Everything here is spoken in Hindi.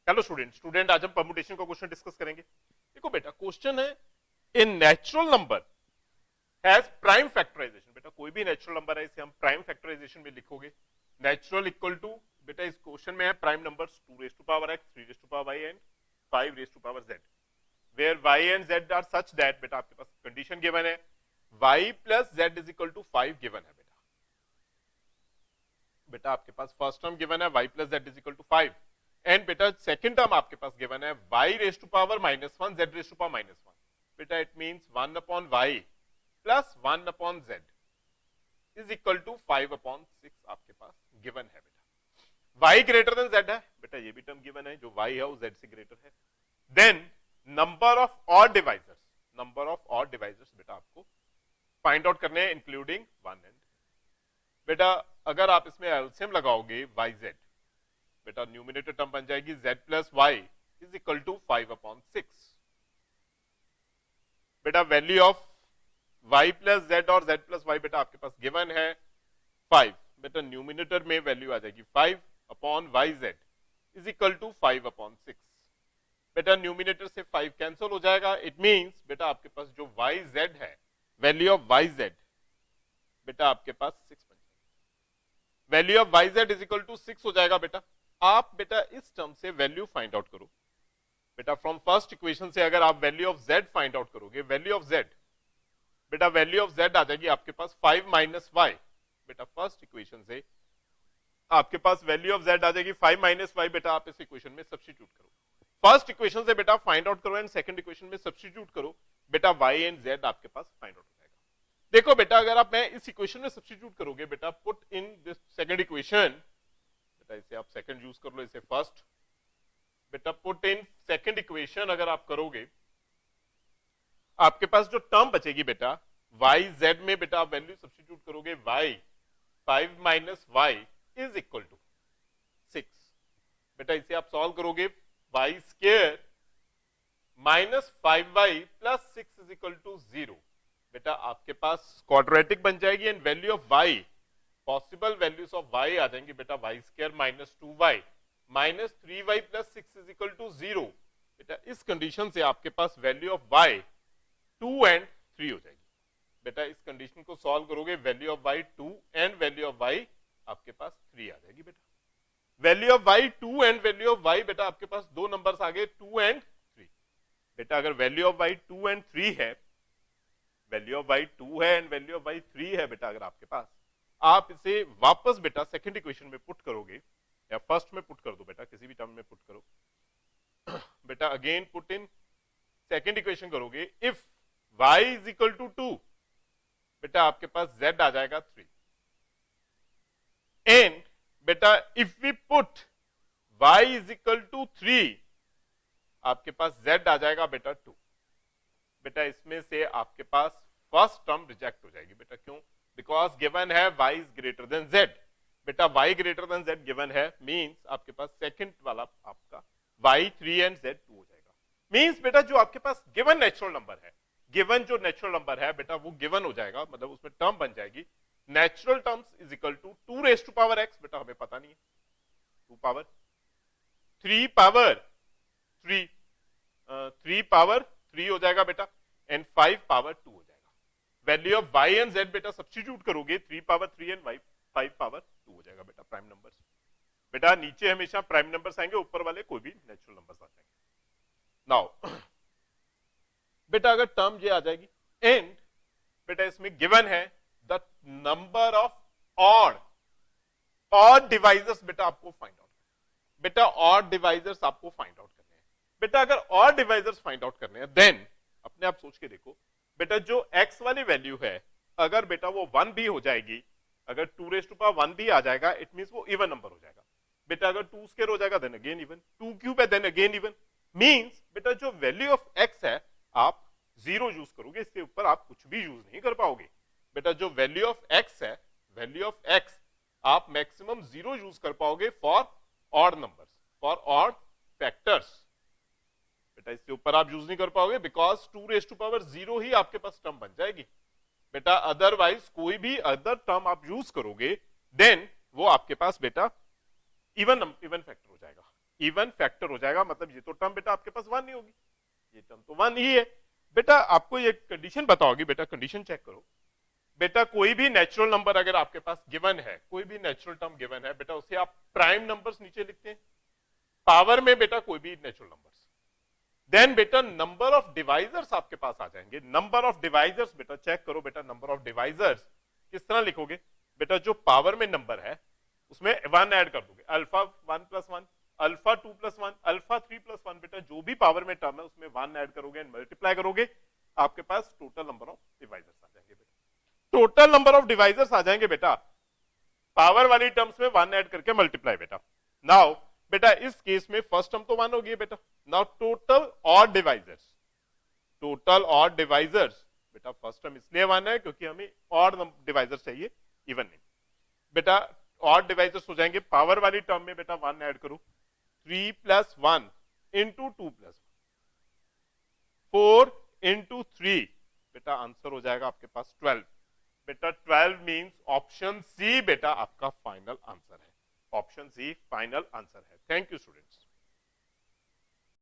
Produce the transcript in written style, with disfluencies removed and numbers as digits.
हेलो स्टूडेंट आज हम परमुटेशन का क्वेश्चन डिस्कस करेंगे। देखो बेटा क्वेश्चन है, a natural number has prime factorization. बेटा कोई भी नेचुरल नंबर है इसे हम प्राइम फैक्टराइजेशन में लिखोगे। नेचुरल इक्वल टू, बेटा इस क्वेश्चन में है prime numbers 2 raise to power x, 3 raise to power y and 5 raise to power z, where y and z are such that, बेटा आपके पास कंडीशन गिवन है y plus z is equal to 5 given है। बेटा आपके पास फर्स्ट टर्म गिवन है y plus z is equal to 5 and बेटा सेकंड टर्म आपके पास गिवन है y raise to power -1 z raise to power -1। बेटा it means 1 upon y plus 1 upon z is equal to 5 upon 6 आपके पास गिवन है। बेटा y ग्रेटर देन z है, बेटा ये भी टर्म गिवन है, जो y है वो z से ग्रेटर है। Then number of odd divisors, number of odd divisors बेटा आपको फाइंड आउट करने हैं इंक्लूडिंग 1 एंड। बेटा अगर आप इसमें एलसीएम लगाओगे yz, बेटा न्यूमिनेटर टर्म बन जाएगी z plus y is equal to 5 upon 6। बेटा value of y plus z और z प्लस वाई बेटा आपके पास गिवन है 5। बेटा न्यूमिनेटर में वैल्यू आ जाएगी 5 upon yz is equal to 5 upon 6। बेटा न्यूमिनेटर से 5 कैंसिल हो जाएगा, इट मींस बेटा आपके पास जो yz है, वैल्यू ऑफ yz बेटा आपके पास 6 बन जाएगा। Value of yz is equal to 6 हो जाएगा। बेटा आप बेटा इस टर्म से वैल्यू फाइंड आउट करो। बेटा फ्रॉम फर्स्ट इक्वेशन से अगर आप value of z find out करोगे, वैल्यू ऑफ z, बेटा वैल्यू ऑफ z आ जाएगी आपके पास 5 माइनस वाई। बेटा फर्स्ट इक्वेशन से आपके पास वैल्यू ऑफ z आ जाएगी 5 माइनस वाई। बेटा आप इस इक्वेशन में सब्स्टिट्यूट करो, फर्स्ट इक्वेशन से बेटा फाइंड आउट करो एंड सेकंड इक्वेशन में सब्स्टिट्यूट करो। बेटा y एंड z आपके पास फाइंड आउट हो जाएगा। देखो बेटा अगर आप मैं इस इक्वेशन में सब्स्टिट्यूट करोगे, बेटा put in this second equation, बेटा इसे आप सेकंड यूज कर लो, इसे फर्स्ट। बेटा पुट इन सेकंड इक्वेशन अगर आप करोगे, आपके पास जो टर्म बचेगी बेटा yz में, बेटा आप वैल्यू सब्स्टिट्यूट करोगे y 5 minus y is equal to 6। बेटा इसे आप सॉल्व करोगे, y square minus 5y plus 6 is equal to 0। बेटा आपके पास क्वाड्रेटिक बन जाएगी and value of y, possible values of y आ जाएंगी बेटा y square minus 2y minus 3y plus 6 is equal to 0। बेटा इस कंडीशन से आपके पास वैल्यू ऑफ y 2 एंड 3 हो जाएगी। बेटा इस कंडीशन को सॉल्व करोगे, value of y 2 and value of y आपके पास 3 आ जाएगी। बेटा value of y 2 and value of y, बेटा आपके पास दो नंबर्स आ गए 2 एंड 3। बेटा अगर वैल्यू ऑफ y 2 एंड 3 है, वैल्यू ऑफ y 2 है एंड वैल्यू ऑफ y 3 है, बेटा अगर आपके पास, आप इसे वापस बेटा सेकंड इक्वेशन में पुट करोगे या फर्स्ट में पुट कर दो, बेटा किसी भी टर्म में पुट करो। बेटा again put in second equation करोगे, if y is equal to 2, बेटा आपके पास z आ जाएगा 3 एंड बेटा if we put y is equal to 3, आपके पास z आ जाएगा बेटा 2। बेटा इसमें से आपके पास फर्स्ट टर्म रिजेक्ट हो जाएगी। बेटा क्यों? बिकॉज गिवन है y is greater than z। बेटा y greater than z given है, मींस आपके पास सेकंड वाला आपका y 3 एंड z 2 हो जाएगा। मींस बेटा जो आपके पास गिवन नेचुरल नंबर है, गिवन जो नेचुरल नंबर है बेटा वो गिवन हो जाएगा, मतलब उसमें टर्म बन जाएगी natural terms is equal to 2 raise to power x। बेटा हमें पता नहीं है, 2 पावर 3 पावर 3 3 पावर 3 हो जाएगा बेटा एंड 5 पावर 2 हो जाएगा। Value of y and z बेटा सब्स्टिट्यूट करोगे, 3 पावर 3 एंड 5 पावर 2 हो जाएगा बेटा प्राइम नंबर्स। बेटा नीचे हमेशा प्राइम नंबर्स आएंगे, ऊपर वाले कोई भी नेचुरल नंबर्स आ जाएंगे। नाउ बेटा अगर टर्म ये आ जाएगी एंड बेटा इसमें गिवन है the number of odd divisors, बेटा आपको फाइंड आउट, बेटा ऑड डिवाइजर्स आपको फाइंड आउट करने हैं। बेटा अगर ऑड डिवाइजर्स फाइंड आउट करने हैं, देन अपने आप सोच के देखो, बेटा जो x वाली वैल्यू है अगर बेटा वो 1 भी हो जाएगी, अगर 2 रेज टू पावर 1 भी आ जाएगा, इट मींस वो इवन नंबर हो जाएगा। बेटा अगर 2 स्क्वायर हो जाएगा देन अगेन इवन, 2 क्यूब है देन अगेन इवन। मींस बेटा जो वैल्यू ऑफ x है आप 0 यूज करोगे, इसके ऊपर आप कुछ भी यूज नहीं कर पाओगे। बेटा जो वैल्यू ऑफ x है, वैल्यू ऑफ x आप मैक्सिमम 0 यूज कर पाओगे for odd numbers, for odd factors. बेटा इसके ऊपर आप यूज नहीं कर पाओगे बिकॉज 2 रेज टू पावर 0 ही आपके पास टर्म बन जाएगी। बेटा अदरवाइज कोई भी अदर टर्म आप यूज करोगे देन वो आपके पास बेटा इवन फैक्टर हो जाएगा। इवन फैक्टर हो जाएगा, मतलब ये तो टर्म बेटा आपके पास 1 ही होगी, ये टर्म तो 1 ही है। बेटा आपको ये कंडीशन बताओगी, बेटा कंडीशन चेक करो। बेटा कोई भी नेचुरल नंबर अगर आपके पास गिवन है, कोई भी नेचुरल टर्म गिवन है बेटा, उसे आप प्राइम नंबर्स नीचे लिखते हैं, पावर में बेटा कोई भी नेचुरल नंबर्स, देन बेटा नंबर ऑफ डिवाइजर्स आपके पास आ जाएंगे। नंबर ऑफ डिवाइजर्स बेटा चेक करो, बेटा नंबर ऑफ डिवाइजर्स किस तरह लिखोगे बेटा, जो पावर में नंबर है उसमें 1 ऐड कर दोगे, alpha 1 plus 1, alpha 2 plus 1, alpha 3 plus 1, बेटा जो भी पावर में टर्म है उसमें 1 ऐड करोगे एंड मल्टीप्लाई करोगे, आपके पास टोटल नंबर ऑफ डिवाइजर्स आ जाएंगे बेटा। टोटल नंबर ऑफ डिवाइजर्स आ जाएंगे बेटा, पावर वाली टर्म्स में 1 ऐड करके मल्टीप्लाई बेटा। नाउ बेटा इस केस में फर्स्ट टर्म तो 1 होगी बेटा, now total odd divisors, total odd divisors बेटा फर्स्ट टर्म इसलिए 1 है क्योंकि हमें ऑड डिवाइजर्स चाहिए, इवन नहीं बेटा। ऑड डिवाइजर्स हो जाएंगे, पावर वाली टर्म में बेटा 1 ऐड करो, 3 प्लस 1 इंटू 2 प्लस 4 इंटू 3, बेटा आंसर हो जाएगा आपके पास 12 बेटा। 12 मींस ऑप्शन सी बेटा आपका फाइनल आंसर है, ऑप्शन सी फाइनल आंसर है। Thank you students.